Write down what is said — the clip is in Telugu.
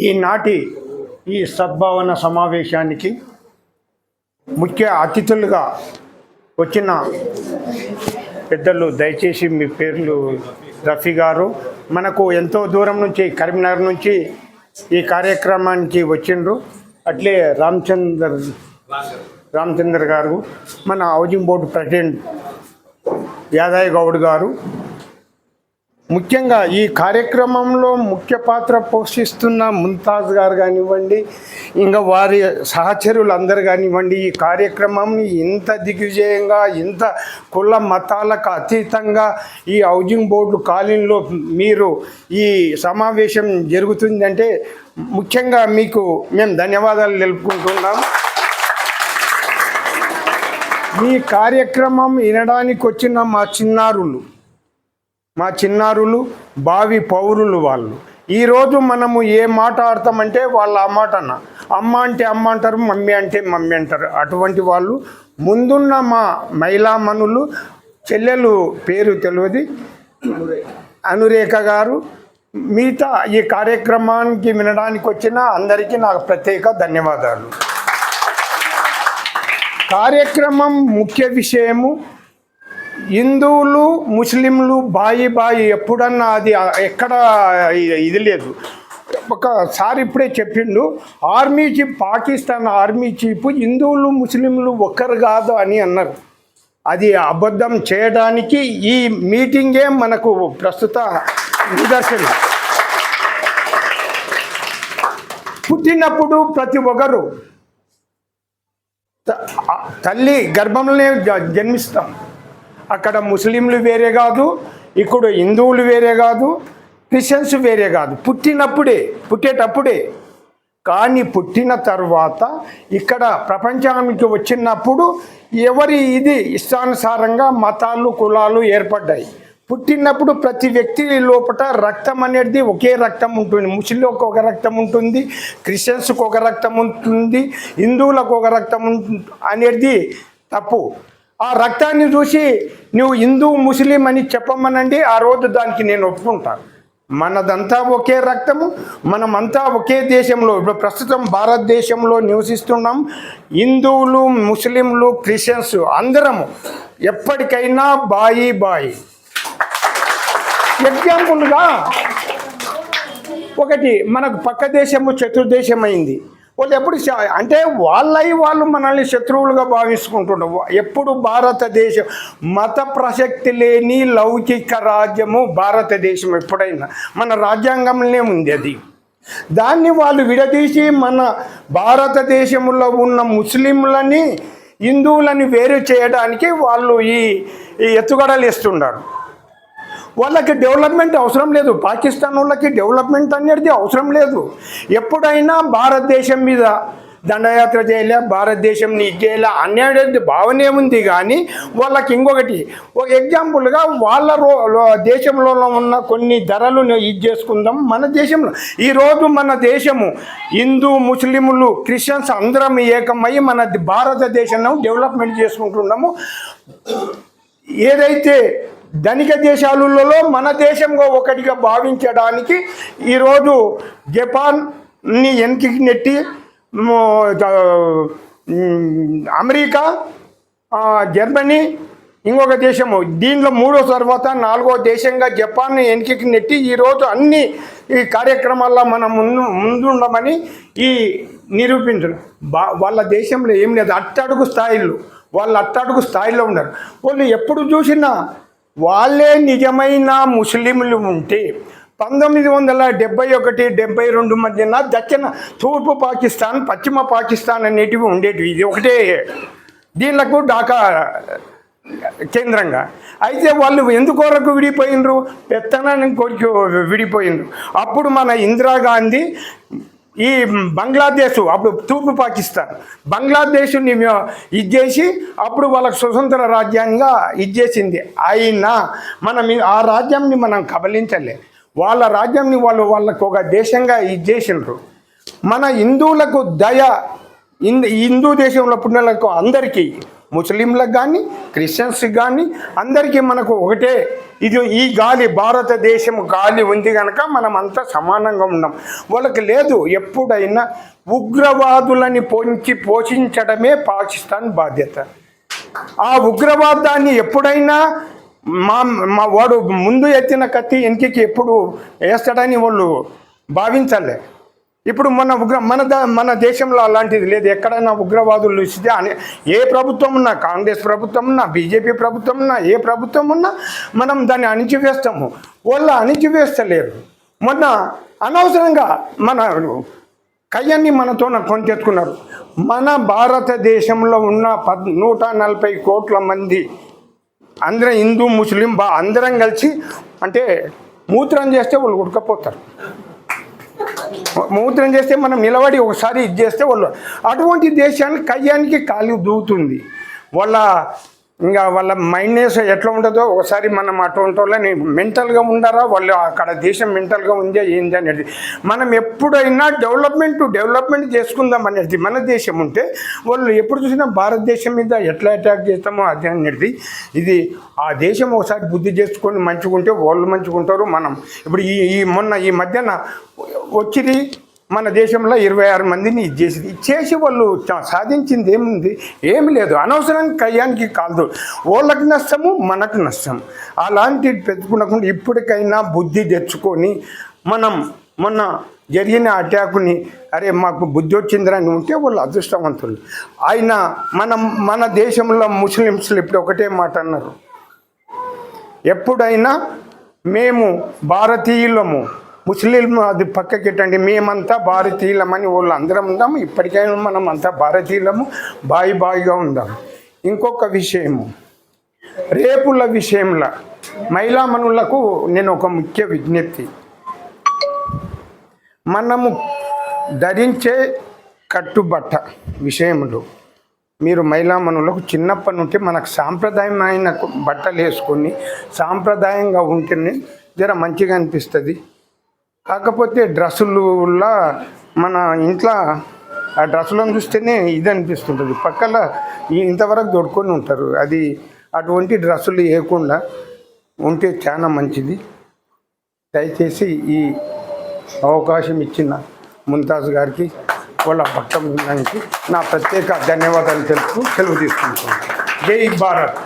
ఈనాటి ఈ సద్భావన సమావేశానికి ముఖ్య అతిథులుగా వచ్చిన పెద్దలు, దయచేసి మీ పేర్లు. రఫీ గారు మనకు ఎంతో దూరం నుంచి కరీంనగర్ నుంచి ఈ కార్యక్రమానికి వచ్చిండ్రు. అట్లే రామచందర్ గారు, మన housing board president Yadaiah Goud గారు, ముఖ్యంగా ఈ కార్యక్రమంలో ముఖ్య పాత్ర పోషిస్తున్న ముంతాజ్ గారు కానివ్వండి, ఇంకా వారి సహచరులు అందరు కానివ్వండి, ఈ కార్యక్రమాన్ని ఇంత దిగ్విజయంగా, ఇంత కుల మతాలకు అతీతంగా ఈ హౌసింగ్ బోర్డు కాలనీలో మీరు ఈ సమావేశం జరుగుతుందంటే ముఖ్యంగా మీకు మేము ధన్యవాదాలు తెలుపుకుంటున్నాం. ఈ కార్యక్రమం వినడానికి వచ్చిన మా చిన్నారులు భావి పౌరులు వాళ్ళు. ఈరోజు మనము ఏ మాట ఆడతామంటే వాళ్ళు ఆ మాట అమ్మ అంటే అమ్మ అంటారు, మమ్మీ అంటే మమ్మీ అంటారు. అటువంటి వాళ్ళు ముందున్న మా మహిళామణులు, చెల్లెలు పేరు తెలియదు, అనురేఖ గారు, మిగతా ఈ కార్యక్రమానికి వినడానికి వచ్చిన అందరికీ నాకు ప్రత్యేక ధన్యవాదాలు. కార్యక్రమం ముఖ్య విషయము హిందువులు ముస్లింలు బాయి ఎప్పుడన్నా అది ఎక్కడ ఇది లేదు. ఒకసారి ఇప్పుడే చెప్పిండు, army chief, Pakistan army chief హిందువులు ముస్లింలు ఒక్కరు కాదు అని అన్నారు. అది అబద్ధం చేయడానికి ఈ మీటింగే మనకు ప్రస్తుత నిదర్శనం. పుట్టినప్పుడు ప్రతి ఒక్కరు తల్లి గర్భంలోనే జన్మిస్తాం. అక్కడ ముస్లింలు వేరే కాదు, ఇక్కడ హిందువులు వేరే కాదు, క్రిస్టియన్స్ వేరే కాదు. పుట్టేటప్పుడే. కానీ పుట్టిన తర్వాత ఇక్కడ ప్రపంచానికి వచ్చినప్పుడు ఎవరి ఇది ఇష్టానుసారంగా మతాలు, కులాలు ఏర్పడ్డాయి. పుట్టినప్పుడు ప్రతి వ్యక్తి లోపల రక్తం అనేది ఒకే రక్తం ఉంటుంది. ముస్లింలకు ఒక రక్తం ఉంటుంది, క్రిస్టియన్స్కి ఒక రక్తం ఉంటుంది, హిందువులకు ఒక రక్తం అనేది తప్పు. ఆ రక్తాన్ని చూసి నువ్వు హిందూ ముస్లిం అని చెప్పమనండి, ఆ రోజు దానికి నేను ఒప్పుకుంటాను. మనదంతా ఒకే రక్తము, మనమంతా ఒకే దేశంలో, ఇప్పుడు ప్రస్తుతం భారతదేశంలో నివసిస్తున్నాం. హిందువులు, ముస్లింలు, క్రిస్టియన్స్ అందరము ఎప్పటికైనా బాయి. ఎగ్జాంపుల్గా ఒకటి, మనకు పక్క దేశము శత్రుదేశం అయింది. వాళ్ళు ఎప్పుడు అంటే వాళ్ళు మనల్ని శత్రువులుగా భావించుకుంటున్నారు. ఎప్పుడు భారతదేశం మత ప్రసక్తి లేని లౌకిక రాజ్యము భారతదేశం. ఎప్పుడైనా మన రాజ్యాంగంలోనే ఉంది అది. దాన్ని వాళ్ళు విడదీసి మన భారతదేశంలో ఉన్న ముస్లింలని, హిందువులని వేరు చేయడానికి వాళ్ళు ఈ ఎత్తుగడలు వేస్తున్నారు. వాళ్ళకి డెవలప్మెంట్ అవసరం లేదు. పాకిస్తాన్ వాళ్ళకి డెవలప్మెంట్ అనేది అవసరం లేదు. ఎప్పుడైనా భారతదేశం మీద దండయాత్ర చేయలే, భారతదేశంని ఇది చేయలే అనేది భావనే ఉంది. కానీ వాళ్ళకి ఇంకొకటి, ఒక ఎగ్జాంపుల్గా వాళ్ళ దేశంలో ఉన్న కొన్ని ధరలు ఇది చేసుకుందాం. మన దేశంలో ఈరోజు మన దేశము హిందూ, ముస్లింలు, క్రిస్టియన్స్ అందరం ఏకమై మన భారతదేశంలో డెవలప్మెంట్ చేసుకుంటున్నాము. ఏదైతే ధనిక దేశాలలో మన దేశంగా ఒకటిగా భావించడానికి ఈరోజు జపాన్ని వెనక్కి నెట్టి అమెరికా, జర్మనీ, ఇంకొక దేశము, దీనిలో మూడో తర్వాత నాలుగో దేశంగా జపాన్ని వెనక్కి నెట్టి ఈరోజు అన్ని ఈ కార్యక్రమాల్లో మనం ముందుండమని ఈ నిరూపించడం. వాళ్ళ దేశంలో ఏం లేదు, అట్టడుగు స్థాయిలో ఉన్నారు. వాళ్ళు ఎప్పుడు చూసినా వాళ్ళే నిజమైన ముస్లింలు ఉంటే 1971-72 మధ్యన దక్షిణ తూర్పు పాకిస్తాన్, పశ్చిమ పాకిస్తాన్ అనేటివి ఉండేటివి. ఇది ఒకటే దీనికి ఢాకా కేంద్రంగా. అయితే వాళ్ళు ఎందుకొరకు విడిపోయినరు? పెత్తనానికి కొరకు విడిపోయినరు. అప్పుడు మన ఇందిరాగాంధీ ఈ బంగ్లాదేశ్, అప్పుడు తూర్పు పాకిస్తాన్, బంగ్లాదేశ్ని ఇచ్చేసి అప్పుడు వాళ్ళకు స్వతంత్ర రాజ్యాంగంగా ఇచ్చేసింది. అయినా మనం ఆ రాజ్యాన్ని మనం కబలించలే. వాళ్ళ రాజ్యాన్ని వాళ్ళకు ఒక దేశంగా ఇచ్చేసినారు. మన హిందువులకు హిందూ దేశంలో పుట్టినలకు అందరికీ ముస్లింలకు కానీ క్రిస్టియన్స్కి కానీ అందరికీ మనకు ఒకటే ఇది ఈ గాలి భారతదేశం గాలి ఉంది కనుక మనం అంతా సమానంగా ఉన్నాం. వాళ్ళకి లేదు. ఎప్పుడైనా ఉగ్రవాదులని పోషించడమే పాకిస్తాన్ బాధ్యత. ఆ ఉగ్రవాదాన్ని ఎప్పుడైనా మా వాడు ముందు ఎత్తిన కత్తి వెనక్కి ఎప్పుడు వేస్తాడని వాళ్ళు భావించాలి. ఇప్పుడు మన దేశంలో అలాంటిది లేదు. ఎక్కడైనా ఉగ్రవాదులు ఇస్తే ఏ ప్రభుత్వం ఉన్నా, కాంగ్రెస్ ప్రభుత్వం ఉన్నా, బీజేపీ ప్రభుత్వం ఉన్నా, ఏ ప్రభుత్వం ఉన్నా మనం దాన్ని అణిచివేస్తాము. వాళ్ళు అణిచివేస్తలేరు. మొన్న అనవసరంగా మన కయ్యాన్ని మనతో కొంచెత్తుకున్నారు. మన భారతదేశంలో ఉన్న 140 కోట్ల మంది అందరం హిందూ ముస్లిం అందరం కలిసి అంటే మూత్రం చేస్తే వాళ్ళు ఉడకపోతారు. మూత్రం చేస్తే మనం నిలబడి ఒకసారి ఇది చేస్తే వాళ్ళు అటువంటి దేశానికి కయ్యానికి కాలు దూవుతుంది. వాళ్ళ మైండ్నెస్ ఎట్లా ఉంటుందో ఒకసారి మనం అటువంటి వాళ్ళని మెంటల్గా ఉండారా, వాళ్ళు అక్కడ దేశం మెంటల్గా ఉందా ఏంది అనేది. మనం ఎప్పుడైనా డెవలప్మెంట్ చేసుకుందాం అనేది మన దేశం ఉంటే వాళ్ళు ఎప్పుడు చూసినా భారతదేశం మీద ఎట్లా అటాక్ చేస్తామో అది అనేది. ఇది ఆ దేశం ఒకసారి బుద్ధి చేసుకొని మంచిగుంటే వాళ్ళు మంచిగుంటారు. మనం ఇప్పుడు ఈ మధ్యన వచ్చింది మన దేశంలో 26 మందిని ఇచ్చేసి వాళ్ళు సాధించింది ఏముంది? ఏమి లేదు. అనవసరంగా కయ్యానికి కాదు. వాళ్ళకి నష్టము, మనకు నష్టం. అలాంటివి పెట్టుకునకుండా ఇప్పటికైనా బుద్ధి తెచ్చుకొని మనం మొన్న జరిగిన అటాకుని అరే మాకు బుద్ధి వచ్చిందని ఉంటే వాళ్ళు అదృష్టవంతులు. మన దేశంలో ముస్లిమ్స్లు ఇప్పుడు ఒకటే మాట అన్నారు, ఎప్పుడైనా మేము భారతీయులము, ముస్లిం అది పక్కకెట్టండి, మేమంతా భారతీయులమని వాళ్ళు అందరం ఉందాము. ఇప్పటికైనా మనం అంతా భారతీయులము, బాయిగా ఉందాం. ఇంకొక విషయము, రేపుల విషయంలో మహిళామణులకు నేను ఒక ముఖ్య విజ్ఞప్తి, మనము ధరించే కట్టుబట్ట విషయంలో మీరు మహిళామణులకు చిన్నప్పటి నుండి మనకు సాంప్రదాయమైన బట్టలు వేసుకొని సాంప్రదాయంగా ఉంటేనే జర మంచిగా అనిపిస్తుంది. కాకపోతే డ్రెస్సులలో మన ఇంట్లో ఆ డ్రెస్సులను చూస్తేనే ఇది అనిపిస్తుంటుంది, పక్కల ఇంతవరకు దొడుకొని ఉంటారు. అది అటువంటి డ్రెస్సులు వేయకుండా ఉంటే చాలా మంచిది. దయచేసి ఈ అవకాశం ఇచ్చిన ముంతాజ్ గారికి, వాళ్ళ పక్క బృందానికి నా ప్రత్యేక ధన్యవాదాలు తెలుపుతూ సెలవు తీసుకుంటున్నాను. జై భారత్.